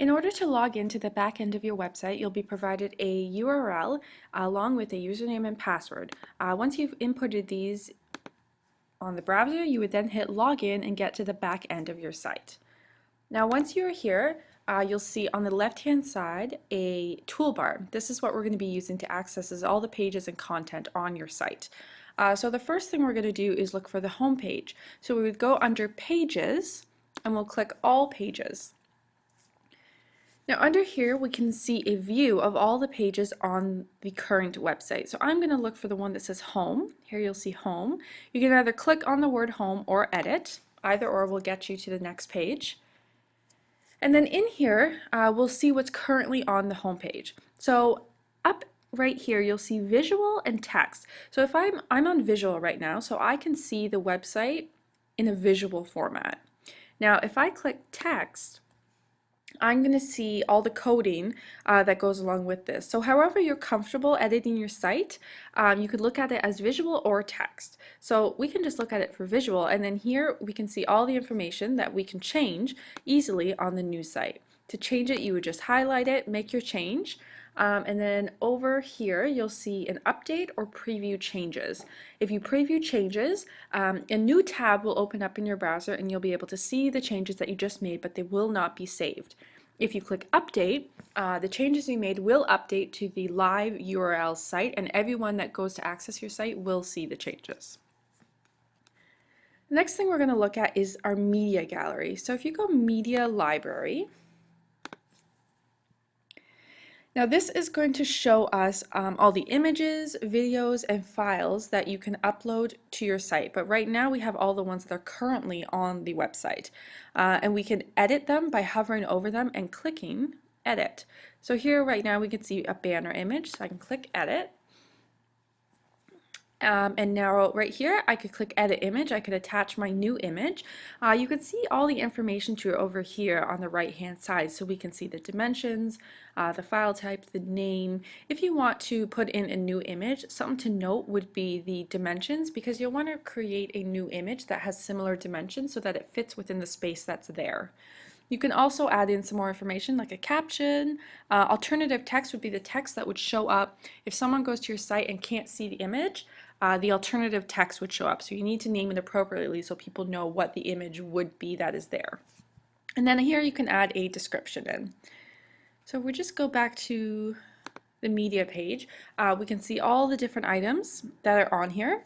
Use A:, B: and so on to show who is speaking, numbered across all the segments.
A: In order to log into the back end of your website, you'll be provided a URL along with a username and password. Once you've inputted these on the browser, you would then hit login and get to the back end of your site. Now once you're here, you'll see on the left-hand side a toolbar. This is what we're going to be using to access all the pages and content on your site. So the first thing we're going to do is look for the home page. So we would go under Pages and we'll click All Pages. Now under here we can see a view of all the pages on the current website. So I'm going to look for the one that says Home. Here you'll see Home. You can either click on the word Home or Edit. Either or will get you to the next page. And then in here we'll see what's currently on the home page. So up right here you'll see visual and text. So if I'm on visual right now, so I can see the website in a visual format. Now if I click text, I'm going to see all the coding that goes along with this. So however you're comfortable editing your site, you could look at it as visual or text. So we can just look at it for visual, and then here we can see all the information that we can change easily on the new site. To change it, you would just highlight it, make your change, and then over here you'll see an update or preview changes. If you preview changes, a new tab will open up in your browser and you'll be able to see the changes that you just made, but they will not be saved. If you click update, the changes you made will update to the live URL site, and everyone that goes to access your site will see the changes. The next thing we're going to look at is our media gallery. So if you go Media Library, now this is going to show us all the images, videos, and files that you can upload to your site. But right now we have all the ones that are currently on the website. And we can edit them by hovering over them and clicking Edit. So here right now we can see a banner image, so I can click Edit. And now right here I could click Edit Image. I could attach my new image. You can see all the information to over here on the right hand side, so we can see the dimensions, the file type, the name. If you want to put in a new image, something to note would be the dimensions, because you'll want to create a new image that has similar dimensions so that it fits within the space that's there. You can also add in some more information like a caption. Alternative text would be the text that would show up if someone goes to your site and can't see the image. The alternative text would show up, so you need to name it appropriately so people know what the image would be that is there. And then here you can add a description in. So we just go back to the media page. We can see all the different items that are on here.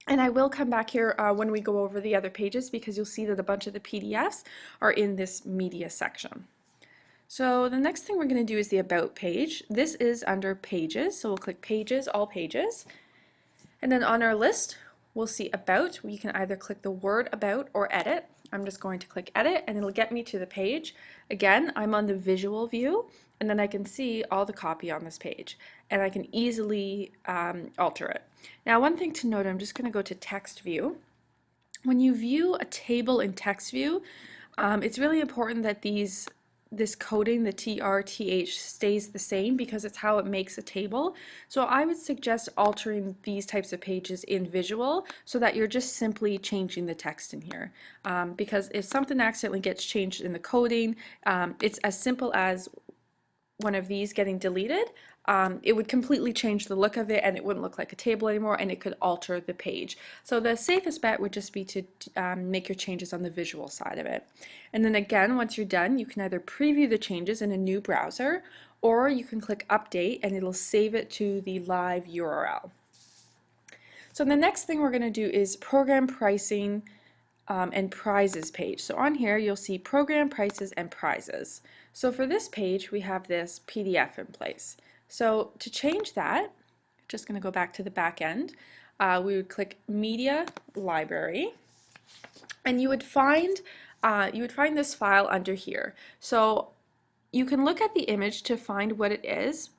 A: And I will come back here when we go over the other pages, because you'll see that a bunch of the PDFs are in this media section. So the next thing we're going to do is the About page. This is under Pages, so we'll click Pages, All Pages. And then on our list, we'll see About. You can either click the word About or Edit. I'm just going to click Edit, and it'll get me to the page. Again, I'm on the visual view, and then I can see all the copy on this page, and I can easily alter it. Now, one thing to note, I'm just going to go to Text View. When you view a table in Text View, it's really important that this coding, the TRTH, stays the same, because it's how it makes a table. So I would suggest altering these types of pages in visual so that you're just simply changing the text in here. Because if something accidentally gets changed in the coding, it's as simple as one of these getting deleted. It would completely change the look of it, and it wouldn't look like a table anymore, and it could alter the page. So the safest bet would just be to make your changes on the visual side of it. And then again, once you're done, you can either preview the changes in a new browser, or you can click Update and it'll save it to the live URL. So the next thing we're going to do is Program Pricing and Prizes page. So on here you'll see Program Prices and Prizes. So for this page we have this PDF in place. So to change that, just going to go back to the back end, we would click Media Library, and you would find this file under here. So you can look at the image to find what it is,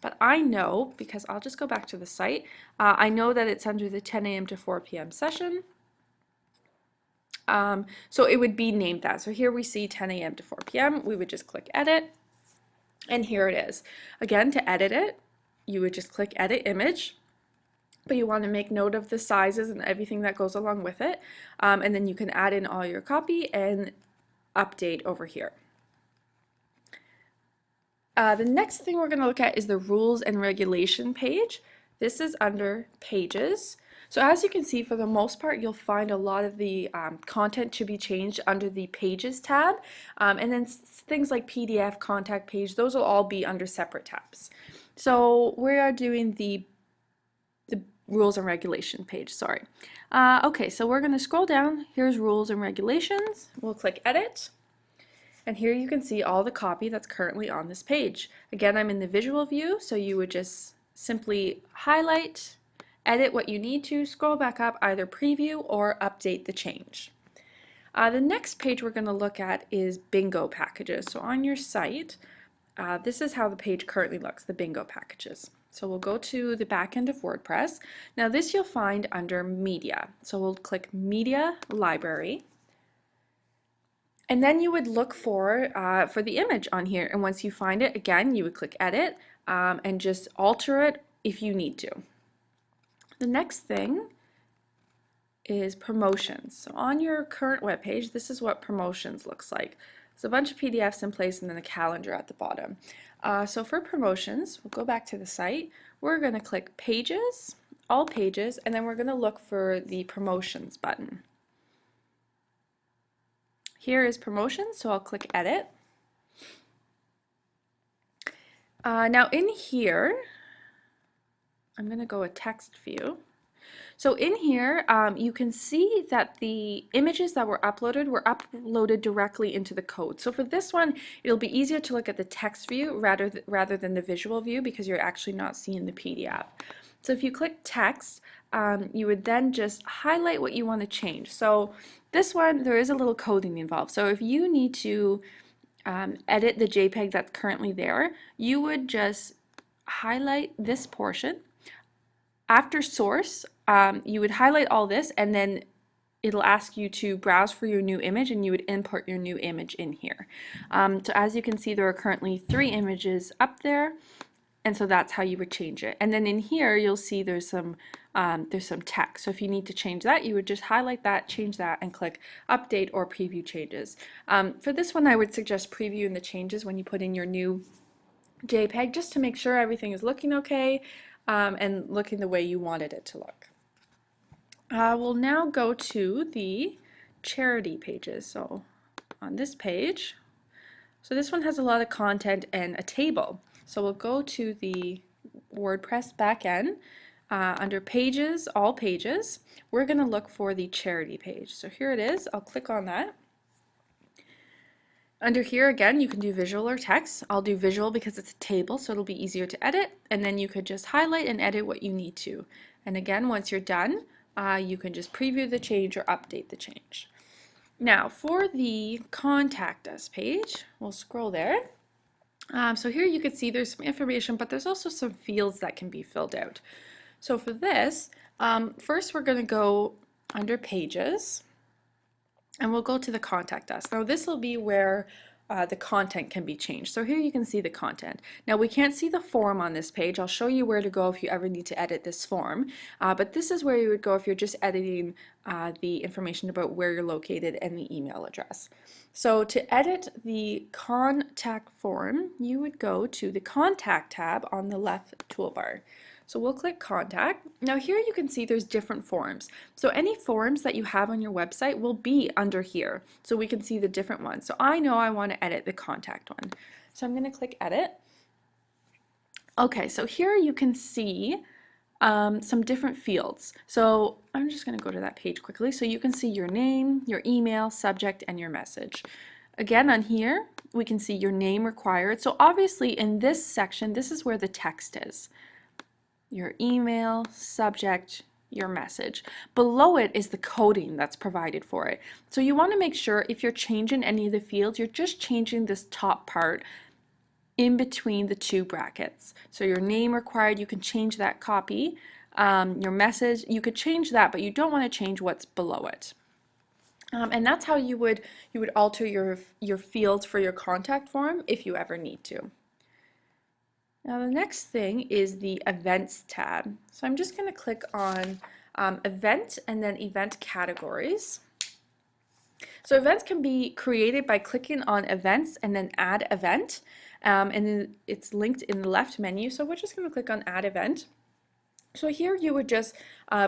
A: but I know, because I'll just go back to the site, I know that it's under the 10 a.m. to 4 p.m. session. So it would be named that. So here we see 10 a.m. to 4 p.m. We would just click Edit, and here it is. Again, to edit it, you would just click Edit Image, but you want to make note of the sizes and everything that goes along with it, and then you can add in all your copy and update over here. The next thing we're going to look at is the rules and regulation page. This is under pages. So as you can see, for the most part, you'll find a lot of the content to be changed under the pages tab. And then things like PDF, contact page, those will all be under separate tabs. So we are doing the rules and regulation page, sorry. Okay, so we're going to scroll down. Here's rules and regulations. We'll click edit. And here you can see all the copy that's currently on this page. Again, I'm in the visual view, so you would just simply highlight, edit what you need to, scroll back up, either preview or update the change. The next page we're going to look at is bingo packages. So on your site, this is how the page currently looks, the bingo packages. So we'll go to the back end of WordPress. Now this you'll find under media. So we'll click media library. And then you would look for the image on here, and once you find it, again, you would click edit and just alter it if you need to. The next thing is promotions. So on your current web page, this is what promotions looks like. There's a bunch of PDFs in place and then a calendar at the bottom. So for promotions, we'll go back to the site. We're going to click pages, all pages, and then we're going to look for the promotions button. Here is promotions, so I'll click edit. Now in here, I'm going to go a text view. So in here, you can see that the images that were uploaded directly into the code. So for this one, it'll be easier to look at the text view rather than the visual view because you're actually not seeing the PDF. So if you click text, you would then just highlight what you want to change. So this one, there is a little coding involved. So if you need to edit the JPEG that's currently there, you would just highlight this portion. After source, you would highlight all this, and then it'll ask you to browse for your new image, and you would import your new image in here. So as you can see, there are currently 3 images up there, and so that's how you would change it. And then in here, you'll see there's some text. So if you need to change that, you would just highlight that, change that, and click update or preview changes. For this one, I would suggest previewing the changes when you put in your new JPEG, just to make sure everything is looking okay and looking the way you wanted it to look. We'll now go to the charity pages. So on this page, so this one has a lot of content and a table. So we'll go to the WordPress backend. Under pages, all pages, we're going to look for the charity page. So here it is. I'll click on that. Under here, again, you can do visual or text. I'll do visual because it's a table, so it'll be easier to edit. And then you could just highlight and edit what you need to. And again, once you're done, you can just preview the change or update the change. Now, for the Contact Us page, we'll scroll there. So here you can see there's some information, but there's also some fields that can be filled out. So for this, first we're going to go under Pages, and we'll go to the Contact Us. Now this will be where the content can be changed. So here you can see the content. Now we can't see the form on this page. I'll show you where to go if you ever need to edit this form. But this is where you would go if you're just editing the information about where you're located and the email address. So to edit the contact form, you would go to the Contact tab on the left toolbar. So we'll click Contact. Now here you can see there's different forms. So any forms that you have on your website will be under here. So we can see the different ones. So I know I want to edit the Contact one. So I'm going to click Edit. Okay, so here you can see some different fields. So I'm just going to go to that page quickly. So you can see your name, your email, subject, and your message. Again, on here, we can see your name required. So obviously in this section, this is where the text is. Your email, subject, your message. Below it is the coding that's provided for it. So you want to make sure if you're changing any of the fields, you're just changing this top part in between the 2 brackets. So your name required, you can change that copy. Your message, you could change that, but you don't want to change what's below it. And that's how you would alter your fields for your contact form if you ever need to. Now the next thing is the Events tab. So I'm just going to click on Event and then Event Categories. So events can be created by clicking on Events and then Add Event. and then it's linked in the left menu. So we're just going to click on Add Event. So here you would just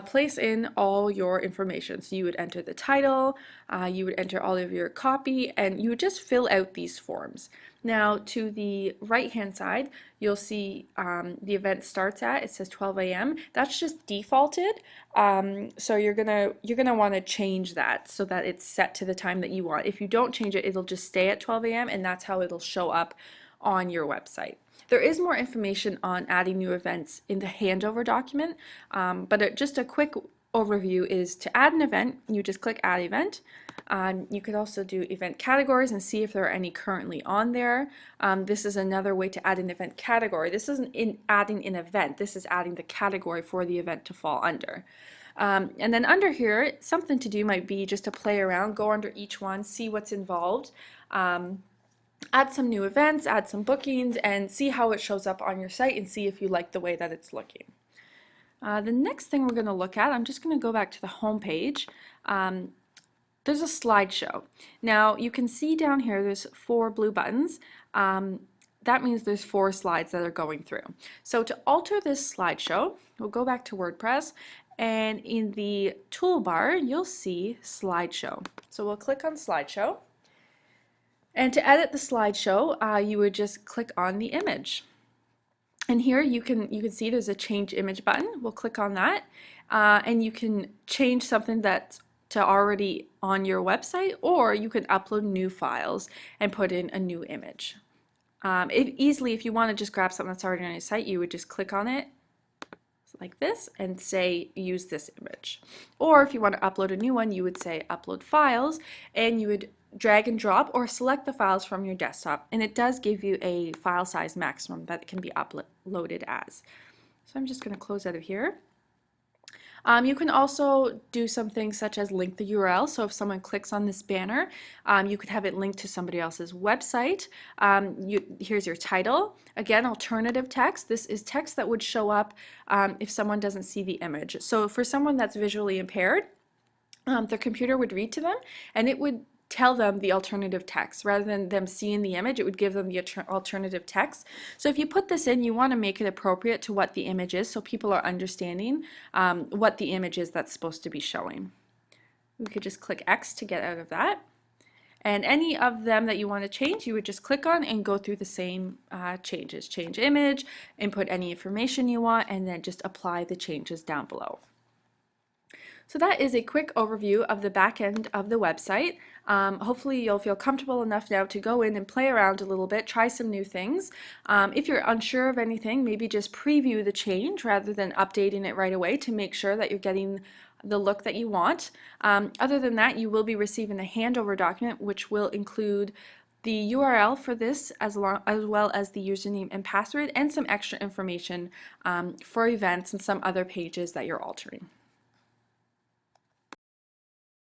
A: place in all your information. So you would enter the title, you would enter all of your copy, and you would just fill out these forms. Now to the right hand side, you'll see the event starts at, it says 12 a.m. That's just defaulted. So you're gonna want to change that so that it's set to the time that you want. If you don't change it, it'll just stay at 12 a.m. and that's how it'll show up on your website. There is more information on adding new events in the handover document, but just a quick overview is to add an event, you just click Add Event. You could also do event categories and see if there are any currently on there. This is another way to add an event category. This isn't adding an event, this is adding the category for the event to fall under. And then under here, something to do might be just to play around, go under each one, see what's involved. Add some new events, add some bookings, and see how it shows up on your site and see if you like the way that it's looking. The next thing we're going to look at, I'm just going to go back to the home page. There's a slideshow. Now you can see down here there's 4 blue buttons. That means there's 4 slides that are going through. So to alter this slideshow, we'll go back to WordPress, and in the toolbar you'll see slideshow. So we'll click on slideshow. And to edit the slideshow, you would just click on the image. And here you can see there's a change image button. We'll click on that, and you can change something that's already on your website, or you can upload new files and put in a new image. If you want to just grab something that's already on your site, you would just click on it like this and say use this image. Or if you want to upload a new one, you would say upload files, and you would drag and drop or select the files from your desktop, and it does give you a file size maximum that it can be uploaded as. So I'm just going to close out of here. You can also do some things such as link the URL. So if someone clicks on this banner, you could have it linked to somebody else's website. Here's your title. Again, alternative text. This is text that would show up if someone doesn't see the image. So for someone that's visually impaired, their computer would read to them, and it would tell them the alternative text. Rather than them seeing the image, it would give them the alternative text. So if you put this in, you want to make it appropriate to what the image is so people are understanding what the image is that's supposed to be showing. We could just click X to get out of that. And any of them that you want to change, you would just click on and go through the same changes. Change image, input any information you want, and then just apply the changes down below. So that is a quick overview of the back end of the website. Hopefully you'll feel comfortable enough now to go in and play around a little bit, try some new things. If you're unsure of anything, maybe just preview the change rather than updating it right away to make sure that you're getting the look that you want. Other than that, you will be receiving a handover document which will include the URL for this as well as the username and password and some extra information for events and some other pages that you're altering.